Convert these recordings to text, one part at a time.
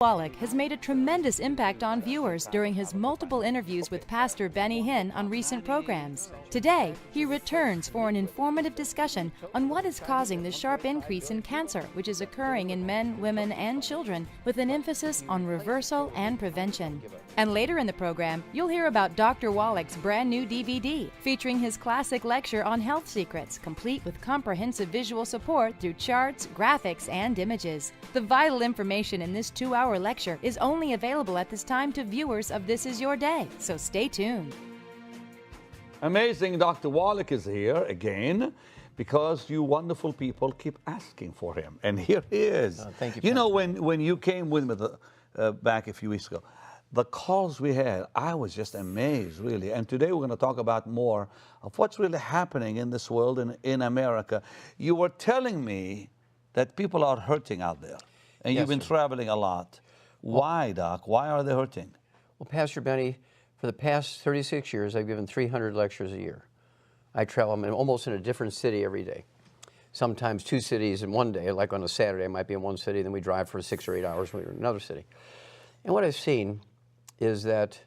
Wallach has made a tremendous impact on viewers during his multiple interviews with Pastor Benny Hinn on recent programs. Today, he returns for an informative discussion on what is causing the sharp increase in cancer which is occurring in men, women, and children, with an emphasis on reversal and prevention. And later in the program, you'll hear about Dr. Wallach's brand new DVD featuring his classic lecture on health secrets, complete with comprehensive visual support through charts, graphics, and images. The vital information in this 2-hour lecture is only available at this time to viewers of This Is Your Day, so stay tuned. Amazing. Dr. Wallach is here again because you wonderful people keep asking for him. And here he is. Thank you. You know, when you came with me back a few weeks ago, the calls we had, I was just amazed, really. And today we're going to talk about more of what's really happening in this world and in America. You were telling me that people are hurting out there. And Yes, you've been sir. traveling a lot. Why, Doc? Why are they hurting? Well, Pastor Benny, for the past 36 years, I've given 300 lectures a year. I travel, I'm almost in a different city every day. Sometimes 2 cities in one day, like on a Saturday, I might be in one city, then we drive for 6 or 8 hours, we're in another city. And what I've seen is that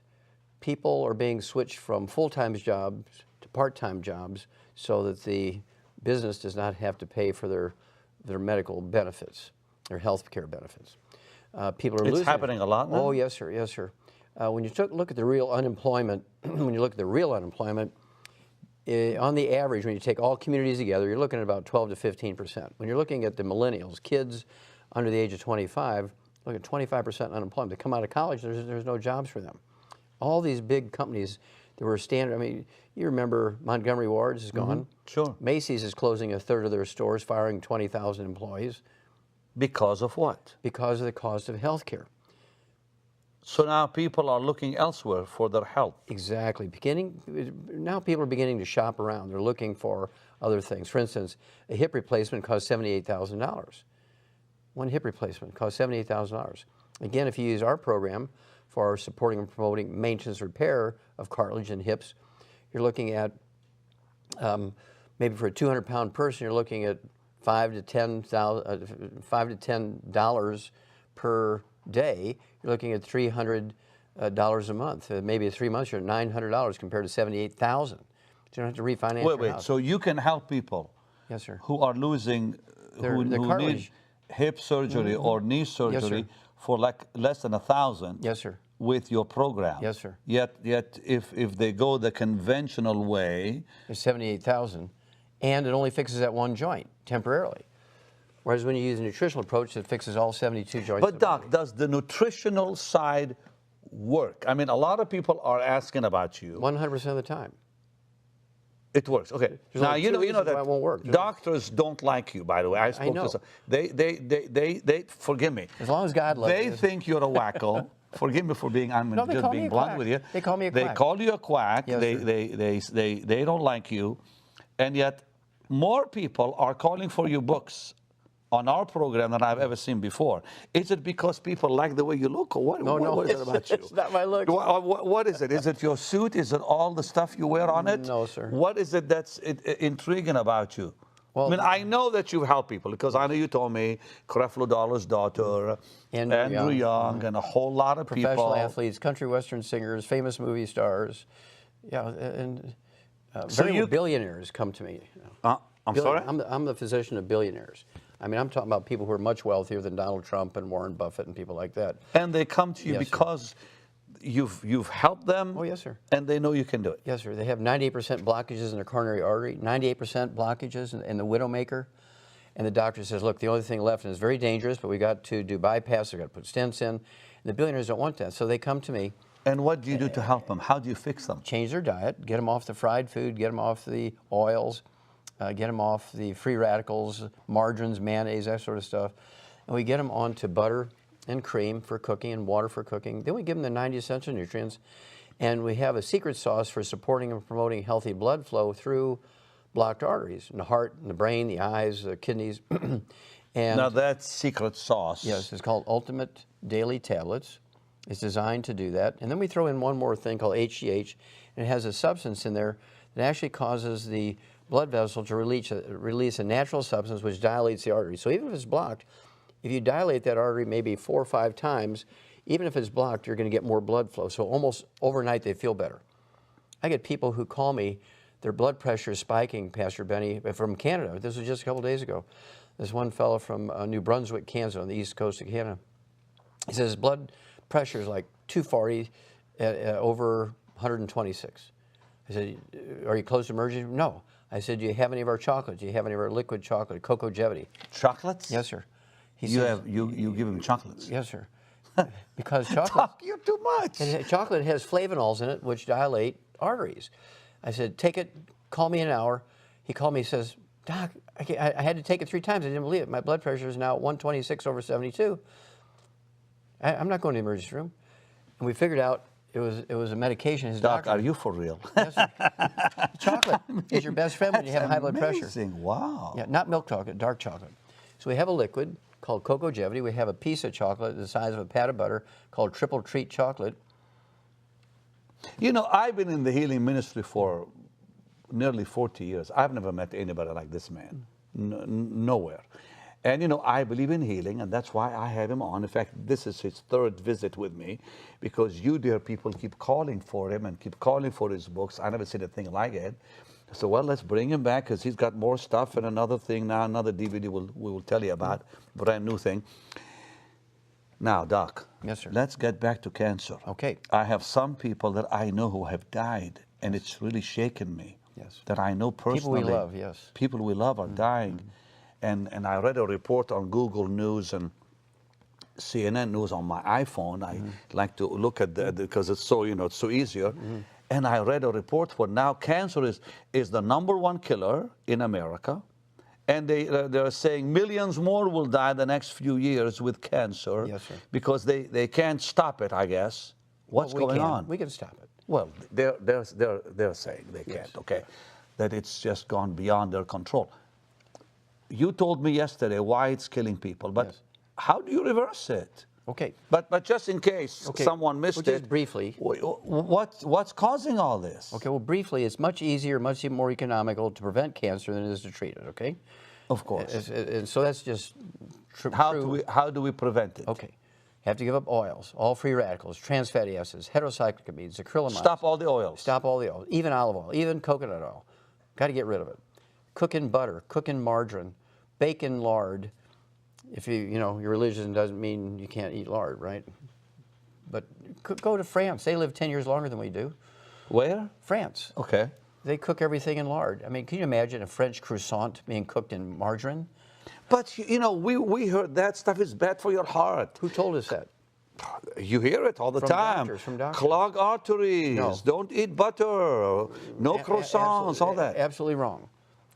people are being switched from full-time jobs to part-time jobs so that the business does not have to pay for their medical benefits, their health care benefits. People are losing. It's happening a lot now? Oh, yes, sir, yes, sir. When you look at the real unemployment, on the average, when you take all communities together, you're looking at about 12 to 15%. When you're looking at the millennials, kids under the age of 25, look at 25% unemployment. They come out of college, there's no jobs for them. All these big companies that were standard, I mean, you remember Montgomery Ward's is gone. Sure. Macy's is closing 1/3 of their stores, firing 20,000 employees. Because of what? Because of the cost of health care. So now people are looking elsewhere for their health. Exactly. Now people are beginning to shop around. They're looking for other things. For instance, a hip replacement costs $78,000. One hip replacement costs $78,000. Again, if you use our program for supporting and promoting maintenance repair of cartilage and hips, you're looking at, maybe for a 200-pound person, you're looking at $5 to $10 per day. You're looking at $300 a month. Maybe in 3 months, you're at $900 compared to $78,000. So you don't have to refinance your house. So you can help people Yes, sir. who are losing, who need cartilage. hip surgery or knee surgery for like less than $1,000. Yes, sir. With your program. Yes, sir. Yet if they go the conventional way, It's $78,000, and it only fixes that one joint temporarily. Whereas when you use a nutritional approach, it fixes all 72 joints. But Doc, does the nutritional side work? I mean, a lot of people are asking about you. 100% of the time. It works. Okay. There's Now only you two know reasons that why it won't work. doctors don't like you. By the way, I spoke know. to some. They forgive me. As long as God loves They you. think you're a wacko. Forgive me for being. I'm No, they just call me being a blunt quack. with you. They call me a They quack. call you a quack. Yes, they don't like you, and yet more people are calling for your books on our program than I've ever seen before. Is it because people like the way you look, or what? No, what is it about you? It's not my looks. What is it? Is it your suit? Is it all the stuff you wear on it? No, sir. What is it that's intriguing about you? Well, I mean, I know that you help people because I know you told me Creflo Dollar's daughter, Andrew Young, and a whole lot of Professional people. athletes, country western singers, famous movie stars. Yeah, and So very you- billionaires come to me. I'm sorry? I'm the physician of billionaires. I mean, I'm talking about people who are much wealthier than Donald Trump and Warren Buffett and people like that. And they come to you Yes, sir. because you've helped them. Oh, yes, sir. And they know you can do it. Yes, sir. They have 98% blockages in their coronary artery, 98% blockages in the widowmaker. And the doctor says, look, the only thing left, and it's very dangerous, but we got to do bypass, we got to put stents in. And the billionaires don't want that. So they come to me, And what do you do to help them? How do you fix them? change their diet, get them off the fried food, get them off the oils, get them off the free radicals, margarines, mayonnaise, that sort of stuff. And we get them onto butter and cream for cooking and water for cooking. Then we give them the 90 essential nutrients. And we have a secret sauce for supporting and promoting healthy blood flow through blocked arteries in the heart, and the brain, the eyes, the kidneys. And Now that's secret sauce. yes, it's called Ultimate Daily Tablets. It's designed to do that. And then we throw in one more thing called HGH, and it has a substance in there that actually causes the blood vessel to release a natural substance which dilates the artery. So even if it's blocked, If you dilate that artery maybe 4 or 5 times, even if it's blocked, you're going to get more blood flow. So almost overnight, they feel better. I get people who call me, their blood pressure is spiking, Pastor Benny, from Canada. This was just a couple days ago. There's one fellow from New Brunswick, Kansas, on the east coast of Canada. He says his blood pressure is like 240 over 126. I said, are you close to emergency room? No. I said, do you have any of our chocolate? Do you have any of our liquid chocolate, Youngevity? Chocolates? Yes, sir. You give him chocolates? Yes, sir. Because chocolate, Doc, you're too much. chocolate has flavonols in it, which dilate arteries. I said, take it, call me in an hour. He called me, he says, Doc, I had to take it 3 times. I didn't believe it. My blood pressure is now 126 over 72. I'm not going to the emergency room. And we figured out it was a medication. His Doc, doctor, are you for real? Yes, sir. Chocolate is your best friend when you have high blood pressure. Amazing, wow. Yeah, not milk chocolate, dark chocolate. So we have a liquid called Youngevity. We have a piece of chocolate the size of a pat of butter called triple treat chocolate. You know, I've been in the healing ministry for nearly 40 years. I've never met anybody like this man, nowhere. And, you know, I believe in healing, and that's why I have him on. In fact, this is his 3rd visit with me, because you, dear people, keep calling for him and keep calling for his books. I never seen a thing like it. So, well, let's bring him back, because he's got more stuff, and another thing now, another DVD we will tell you about, brand new thing. Now, Doc. Yes, sir. Let's get back to cancer. Okay. I have some people that I know who have died, and it's really shaken me. Yes. That I know personally. People we love, yes. People we love are dying. And I read a report on Google News and CNN News on my iPhone. I like to look at that because it's so, you know, it's so easier. And I read a report where now cancer is the #1 killer in America. And they're saying millions more will die the next few years with cancer. Yes, sir. Because they can't stop it, I guess. What's going on? We can stop it. Well, they're saying they can't, okay? That it's just gone beyond their control. You told me yesterday why it's killing people, but Yes. how do you reverse it? Okay. But just in case someone missed Well, just it, briefly. what's causing all this? Okay, well, briefly, it's much easier, much more economical to prevent cancer than it is to treat it, okay? Of course. And so that's just true. How do we prevent it? Okay. Have to give up oils, all free radicals, trans fatty acids, heterocyclamines, acrylamides. Stop all the oils. Stop all the oils, even olive oil, even coconut oil. Got to get rid of it. Cook in butter, cook in margarine, bake in lard. If you know, your religion doesn't mean you can't eat lard, right? But go to France. They live 10 years longer than we do. Where? France. Okay. They cook everything in lard. I mean, can you imagine a French croissant being cooked in margarine? But, you know, we heard that stuff is bad for your heart. Who told us that? You hear it all the From time. doctors, from doctors. Clog arteries. No. Don't eat butter. No croissants, all that. Absolutely wrong.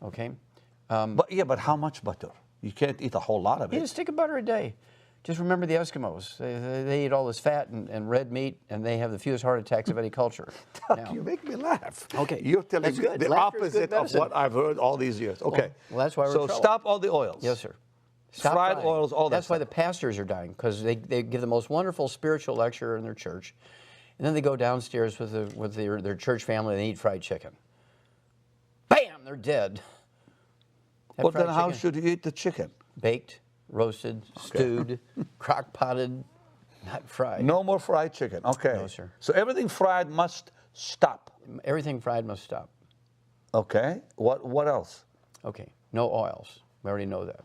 Okay? But how much butter? You can't eat a whole lot of Eat it. a stick of butter a day. Just remember the Eskimos. They eat all this fat and red meat, and they have the fewest heart attacks of any culture. Now, You make me laugh. Okay. You're telling That's me good. the Laughter is good opposite of medicine. what I've heard all these years. Okay. Well, that's why we're in So trouble. stop all the oils. yes, sir. Stop Fried frying. oils, all that That's why stuff. the pastors are dying, because they give the most wonderful spiritual lecture in their church, and then they go downstairs with their church family and they eat fried chicken. Bam! They're dead. That Well, fried then how chicken- should you eat the chicken? Baked, roasted, stewed, crock-potted, not fried. No more fried chicken. Okay. No, sir. So everything fried must stop. Everything fried must stop. Okay. What else? Okay, no oils. We already know that.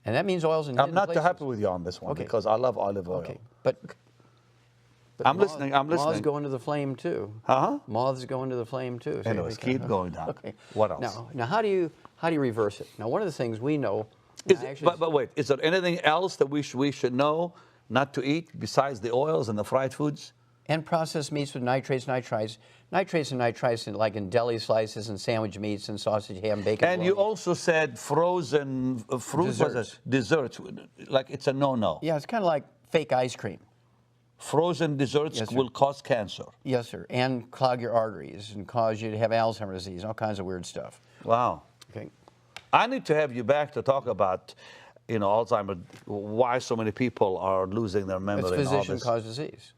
And that means oils in I'm hidden not places. happy with you on this one Okay. because I love olive oil. Okay, but I'm moths- listening. I'm Moths listening. go into the flame too. Huh? Moths go into the flame too. So Anyways, we can- keep going down. Okay. What else? Now how do you reverse it? Now, one of the things we know. Is I it, actually- but wait, is there anything else that we should know not to eat besides the oils and the fried foods? and processed meats with nitrates, nitrites, like in deli slices and sandwich meats and sausage, ham, bacon. And you bologna. also said frozen fruit desserts. Like it's a no-no. Yeah, it's kind of like fake ice cream. Frozen desserts Yes, sir. will cause cancer. Yes, sir, and clog your arteries and cause you to have Alzheimer's disease, all kinds of weird stuff. Wow. Okay. I need to have you back to talk about, Alzheimer's, why so many people are losing their memory It's and all this. physician-caused disease.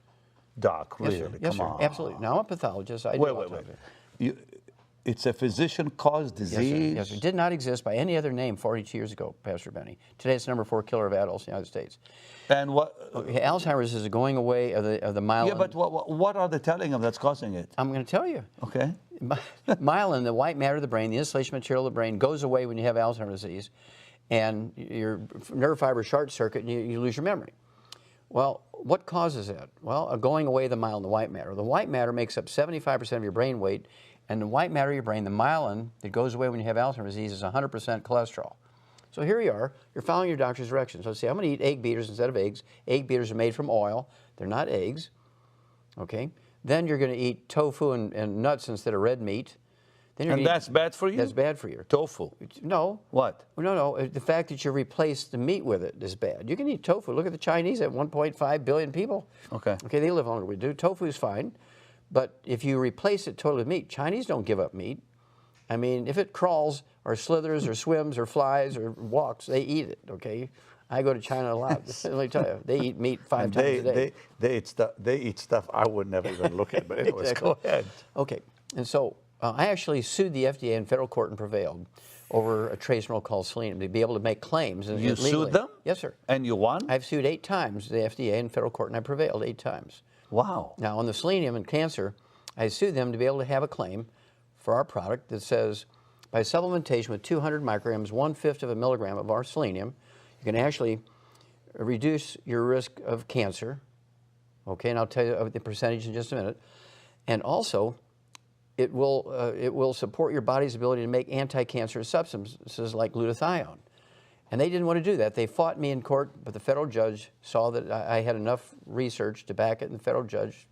Doc, Yes, really? sir. Yes, Come sir. on. Absolutely. Now, I'm a pathologist. I do Wait. autopsy. It's a physician-caused disease? Yes, sir. It did not exist by any other name 42 years ago, Pastor Benny. Today it's number 4 killer of adults in the United States. And what? Okay, Alzheimer's is a going away of the myelin. Yeah, but what are they telling them that's causing it? I'm going to tell you. Okay. Myelin, the white matter of the brain, the insulation material of the brain, goes away when you have Alzheimer's disease, and your nerve fibers short circuit, and you lose your memory. Well, what causes that? Well, a going away of the myelin, the white matter. The white matter makes up 75% of your brain weight, and the white matter of your brain, the myelin that goes away when you have Alzheimer's disease, is 100% cholesterol. So here you are, you're following your doctor's directions. So say, I'm going to eat egg beaters instead of eggs. Egg beaters are made from oil. They're not eggs, okay? Then you're going to eat tofu and nuts instead of red meat. Then And that's bad for you? That's bad for you. Tofu? No. What? No. The fact that you replace the meat with it is bad. You can eat tofu. Look at the Chinese, at 1.5 billion people. Okay. Okay, they live longer than we do. Tofu is fine. But if you replace it totally with meat, Chinese don't give up meat. I mean, if it crawls or slithers or swims or flies or walks, they eat it, okay? I go to China a lot. Let me tell you, they eat meat 5 times a day. They eat stuff I would never even look at, but anyways, Exactly. go ahead. Okay, and so I actually sued the FDA in federal court and prevailed over a trace mineral called selenium to be able to make claims. You sued them? Yes, sir. And you won? I've sued 8 times the FDA in federal court, and I prevailed 8 times. Wow. Now, on the selenium and cancer, I sued them to be able to have a claim for our product that says, by supplementation with 200 micrograms, 1/5 of a milligram of our selenium, you can actually reduce your risk of cancer. Okay, and I'll tell you the percentage in just a minute. And also, it will support your body's ability to make anti-cancerous substances like glutathione. And they didn't want to do that. They fought me in court, but the federal judge saw that I had enough research to back it, and the federal judge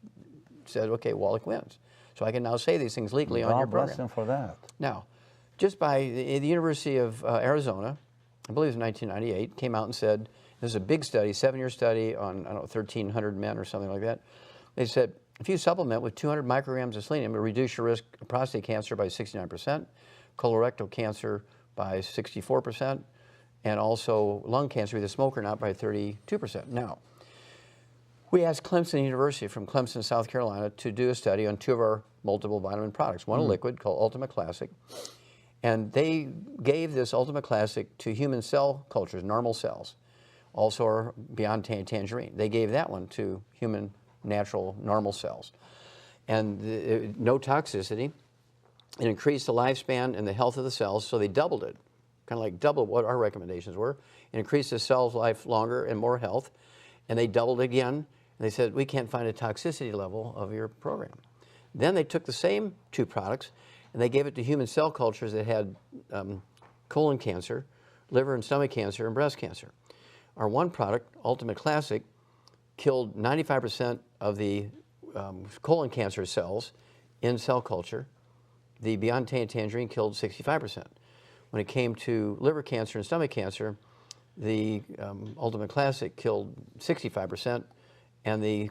said, okay, Wallach wins. So I can now say these things legally on your program. God bless him for that. Now, just by the University of Arizona, I believe it was 1998, came out and said, this is a big study, 7-year study on, I don't know, 1,300 men or something like that. They said, if you supplement with 200 micrograms of selenium, it will reduce your risk of prostate cancer by 69%, colorectal cancer by 64%, and also lung cancer, either smoke or not, by 32%. Now, we asked Clemson University from Clemson, South Carolina, to do a study on 2 of our multiple vitamin products. One a liquid called Ultimate Classic, and they gave this Ultimate Classic to human cell cultures, normal cells, also our Beyond Tangerine. They gave that one to human natural normal cells. And no toxicity. It increased the lifespan and the health of the cells, so they doubled it, kind of like doubled what our recommendations were. It increased the cell's life longer and more health, and they doubled again, and they said, we can't find a toxicity level of your program. Then they took the same 2 products, and they gave it to human cell cultures that had colon cancer, liver and stomach cancer, and breast cancer. Our one product, Ultimate Classic, killed 95% of the colon cancer cells in cell culture. The Beyond Tangerine killed 65%. When it came to liver cancer and stomach cancer, the Ultimate Classic killed 65%, and the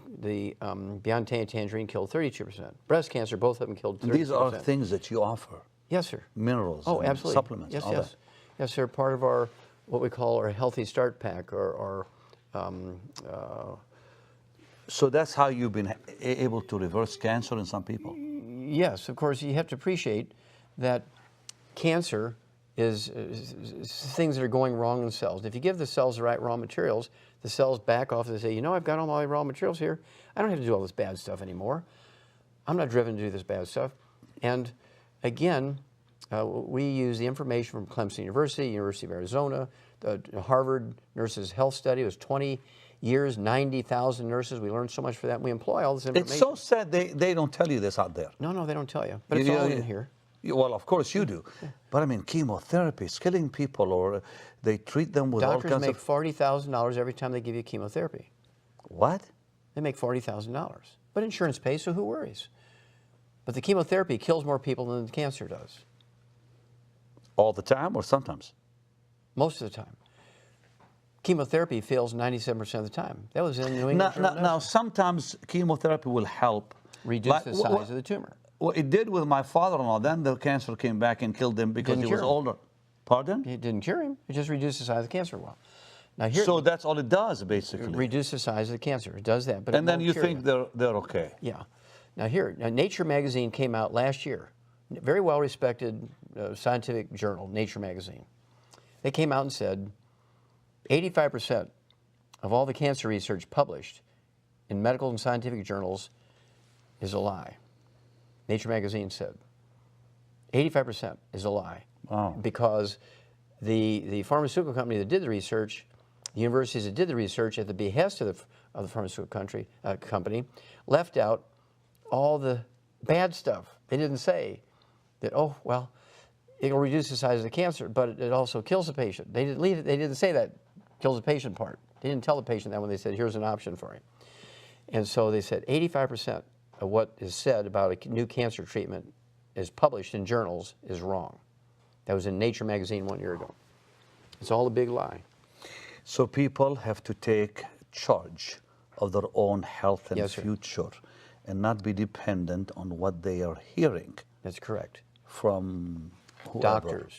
Beyond Tangerine killed 32%. Breast cancer, both of them killed 32%. These are things that you offer? Yes, sir. Minerals, oh, absolutely. Supplements, yes, all yes. that? Yes, sir. Part of our, what we call our Healthy Start Pack, or So that's how you've been able to reverse cancer in some people? Yes, of course, you have to appreciate that cancer is things that are going wrong in cells. If you give the cells the right raw materials, the cells back off and they say, you know, I've got all my raw materials here. I don't have to do all this bad stuff anymore. I'm not driven to do this bad stuff. And again, we use the information from Clemson University, University of Arizona, the Harvard Nurses Health Study. It was 20 years, 90,000 nurses. We learned so much for that. We employ all this information. It's so sad they don't tell you this out there. No, they don't tell you. But it's all in here. Well, of course you do. But I mean, chemotherapy is killing people, or they treat them with all kinds of... Doctors make $40,000 every time they give you chemotherapy. What? They make $40,000. But insurance pays, so who worries? But the chemotherapy kills more people than the cancer does. All the time or sometimes? Most of the time. Chemotherapy fails 97% of the time. That was in New England Journal of Now, Medicine. sometimes chemotherapy will help. Reduce the size of the tumor. Well, it did with my father-in-law. Then the cancer came back and killed him because he was older. Pardon? It didn't cure him. It just reduced the size of the cancer. Well, now here, So that's all it does, basically. reduce the size of the cancer. It does that, but And it then won't you cure think they're okay. Yeah. Now here, Nature magazine came out last year, very well-respected scientific journal, Nature magazine. They came out and said 85% of all the cancer research published in medical and scientific journals is a lie. Nature magazine said 85% is a lie. Wow. Because the pharmaceutical company that did the research, the universities that did the research at the behest of the pharmaceutical company, left out all the bad stuff. They didn't say that, oh, well, it'll reduce the size of the cancer, but it also kills the patient. They didn't say that kills the patient part. They didn't tell the patient that when they said, here's an option for you. And so they said 85% of what is said about a new cancer treatment is published in journals is wrong. That was in Nature magazine 1 year ago. It's all a big lie. So people have to take charge of their own health and Yes, sir. future and not be dependent on what they are hearing That's correct. from whoever. Doctors.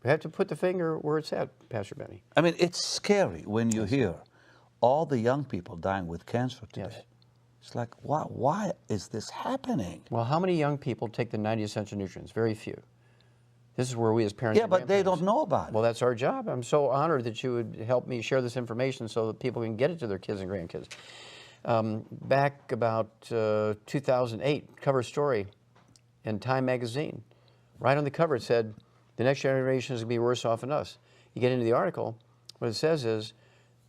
We have to put the finger where it's at, Pastor Benny. I mean, it's scary when you hear all the young people dying with cancer today. Yes. It's like, why is this happening? Well, how many young people take the 90 essential nutrients? Very few. This is where we as parents Yeah, but they don't know about it. Well, that's our job. I'm so honored that you would help me share this information so that people can get it to their kids and grandkids. Back about 2008, cover story in Time magazine. Right on the cover it said, the next generation is going to be worse off than us. You get into the article, what it says is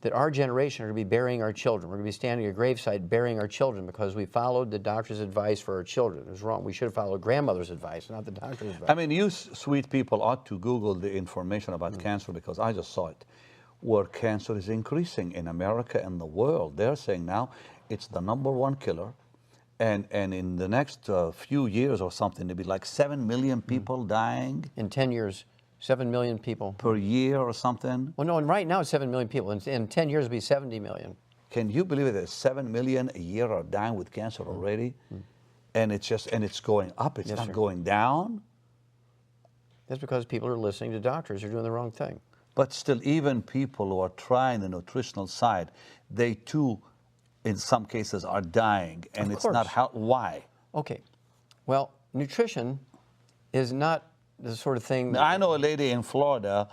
that our generation are going to be burying our children. We're going to be standing at a gravesite burying our children because we followed the doctor's advice for our children. It was wrong. We should have followed grandmother's advice, not the doctor's advice. I mean, you sweet people ought to Google the information about cancer, because I just saw it, where cancer is increasing in America and the world. They're saying now it's the #1 killer. And in the next few years or something, there'll be like 7 million people dying In 10 years, 7 million people. per year or something. Well, no, and right now it's 7 million people. In 10 years, it'll be 70 million. Can you believe it? That 7 million a year are dying with cancer already? And it's going up, it's Yes, not sir. going down. That's because people are listening to doctors. They're doing the wrong thing. But still, even people who are trying the nutritional side, they too, in some cases, are dying. And Of it's not course. why? Okay. Well, nutrition is not the sort of thing that... I know a lady in Florida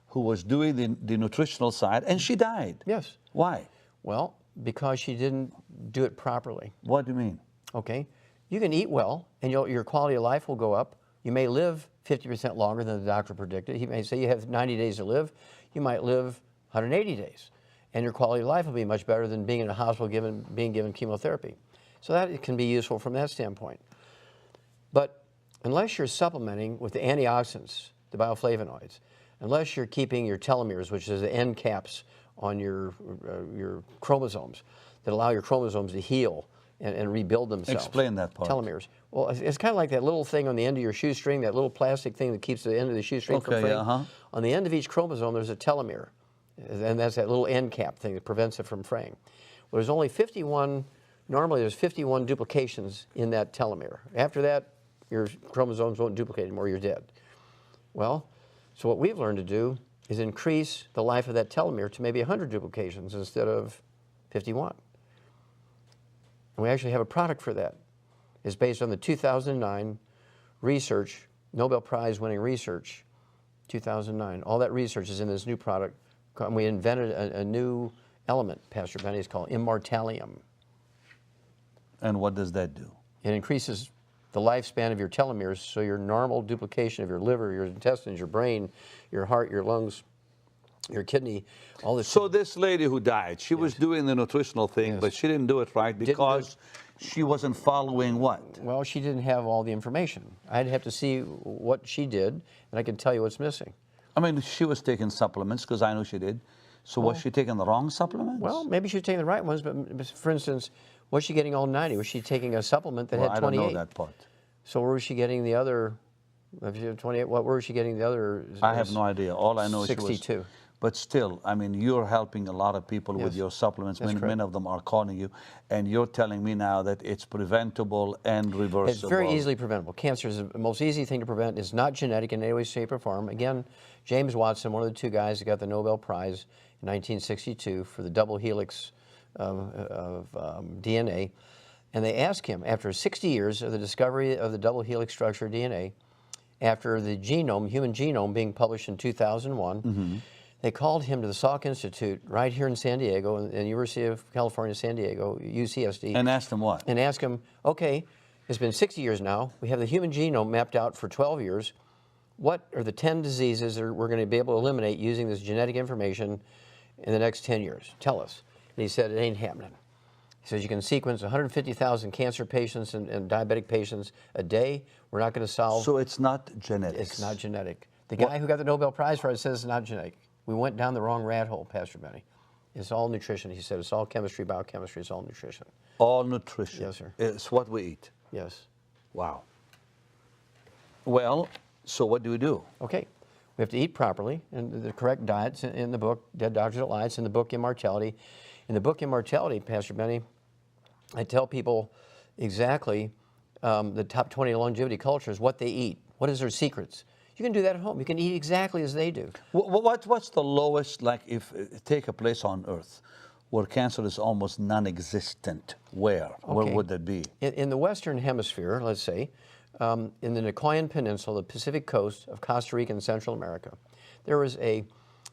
who was doing the nutritional side, and she died. Yes. Why? Well, because she didn't do it properly. What do you mean? Okay. You can eat well, and your quality of life will go up. You may live 50% longer than the doctor predicted. He may say you have 90 days to live. You might live 180 days. And your quality of life will be much better than being in a hospital being given chemotherapy. So that can be useful from that standpoint. But unless you're supplementing with the antioxidants, the bioflavonoids, unless you're keeping your telomeres, which is the end caps on your chromosomes that allow your chromosomes to heal and rebuild themselves. Explain that part. Telomeres. Well, it's kind of like that little thing on the end of your shoestring, that little plastic thing that keeps the end of the shoestring from fraying. On the end of each chromosome, there's a telomere. And that's that little end cap thing that prevents it from fraying. Well, there's only 51, normally there's 51 duplications in that telomere. After that, your chromosomes won't duplicate anymore, you're dead. Well, so what we've learned to do is increase the life of that telomere to maybe 100 duplications instead of 51. And we actually have a product for that. It's based on the 2009 research, Nobel Prize winning research, 2009. All that research is in this new product. And we invented a new element, Pastor Benny, it's called immortalium. And what does that do? It increases the lifespan of your telomeres, so your normal duplication of your liver, your intestines, your brain, your heart, your lungs, your kidney, all this. So this lady who died, she was doing the nutritional thing, but she didn't do it right because she wasn't following what? Well, she didn't have all the information. I'd have to see what she did, and I can tell you what's missing. I mean, she was taking supplements, because I know she did. So was she taking the wrong supplements? Well, maybe she was taking the right ones, but for instance, was she getting all 90? Was she taking a supplement that had 28? I don't know that part. So where was she getting the other, if she had 28, where was she getting the other? I have no idea. All I know is 62. She was. But still, I mean, you're helping a lot of people with your supplements. Many of them are calling you, and you're telling me now that it's preventable and reversible. It's very easily preventable. Cancer is the most easy thing to prevent. It's not genetic in any way, shape, or form. Again, James Watson, one of the two guys that got the Nobel Prize in 1962 for the double helix of DNA, And they asked him, after 60 years of the discovery of the double helix structure of DNA, after the genome, human genome, being published in 2001, they called him to the Salk Institute right here in San Diego, in the University of California, San Diego, UCSD. And asked him what? And asked him, okay, it's been 60 years now. We have the human genome mapped out for 12 years. What are the 10 diseases that we're going to be able to eliminate using this genetic information in the next 10 years? Tell us. And he said, it ain't happening. He says, you can sequence 150,000 cancer patients and diabetic patients a day. We're not going to solve. So it's not genetics. It's not genetic. The guy who got the Nobel Prize for it says it's not genetic. We went down the wrong rat hole, Pastor Benny. It's all nutrition. He said it's all chemistry, biochemistry. It's all nutrition. All nutrition. Yes, sir. It's what we eat. Yes. Wow. Well, so what do we do? Okay. We have to eat properly, and the correct diets in the book, Dead Doctors Don't Lie. It's in the book Immortality. In the book Immortality, Pastor Benny, I tell people exactly the top 20 longevity cultures, what they eat, what is their secrets. You can do that at home. You can eat exactly as they do. What's the lowest, like if take a place on Earth where cancer is almost non-existent? Where? Okay. Where would that be? In the Western Hemisphere, let's say, in the Nicoyan Peninsula, the Pacific coast of Costa Rica and Central America, there was a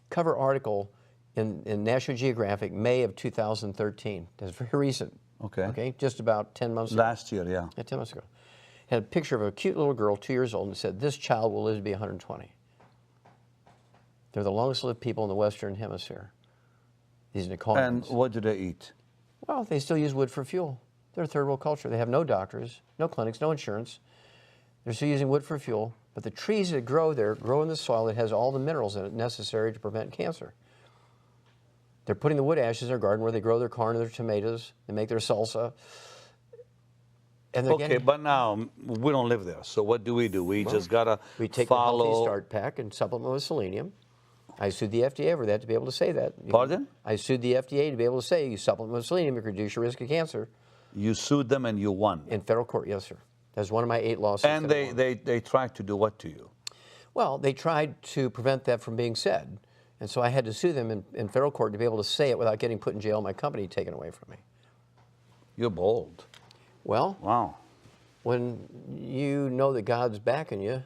cover article in National Geographic, May of 2013. That's very recent. Okay. Okay, just about 10 months ago. Last year, yeah. Yeah, 10 months ago. Had a picture of a cute little girl, 2 years old, and it said, this child will live to be 120. They're the longest lived people in the Western Hemisphere, these Nicoyans. And what do they eat? Well, they still use wood for fuel. They're a third world culture. They have no doctors, no clinics, no insurance. They're still using wood for fuel, but the trees that grow there grow in the soil that has all the minerals in it necessary to prevent cancer. They're putting the wood ashes in their garden where they grow their corn and their tomatoes. They make their salsa. And they're Okay, but now we don't live there. So what do? We just gotta we take follow. the Healthy Start Pack and supplement with selenium. I sued the FDA over that to be able to say that. Pardon? I sued the FDA to be able to say you supplement with selenium, you reduce your risk of cancer. You sued them and you won. In federal court, yes, sir. That's one of my 8 lawsuits. And they tried to do what to you? Well, they tried to prevent that from being said. And so I had to sue them in federal court to be able to say it without getting put in jail and my company taken away from me. You're bold. Well, Wow. when you know that God's backing you,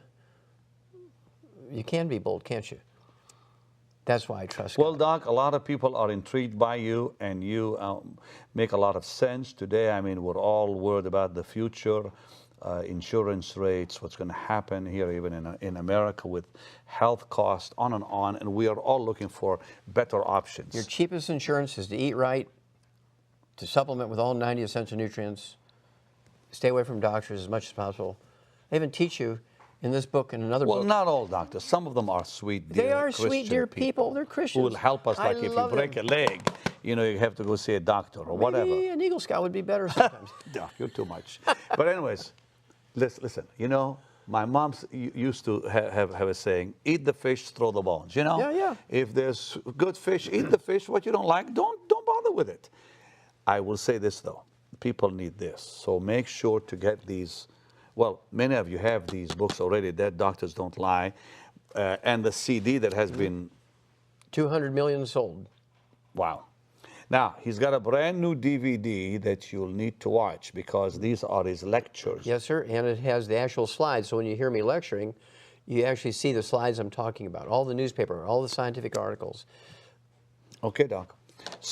you can be bold, can't you? That's why I trust God. Well, Doc, a lot of people are intrigued by you, and you make a lot of sense today. I mean, we're all worried about the future, insurance rates, what's going to happen here, even in America, with health costs, on, and we are all looking for better options. Your cheapest insurance is to eat right, to supplement with all 90 essential nutrients, stay away from doctors as much as possible. They even teach you in this book and another book. Well, not all doctors. Some of them are sweet, dear They are Christian sweet, dear people. They're Christians. who will help us. Like I if you love break them. a leg, you know, you have to go see a doctor or whatever. Maybe an Eagle Scout would be better sometimes. No, you're too much. But anyways, listen. You know, my mom used to have a saying: "Eat the fish, throw the bones." You know. Yeah, yeah. If there's good fish, eat the fish. What you don't like, don't bother with it. I will say this though: people need this, so make sure to get these. Well, many of you have these books already, Dead Doctors Don't Lie, and the CD that has been... 200 million sold. Wow. Now, he's got a brand new DVD that you'll need to watch because these are his lectures. Yes, sir, and it has the actual slides, so when you hear me lecturing, you actually see the slides I'm talking about, all the newspaper, all the scientific articles. Okay, Doc. So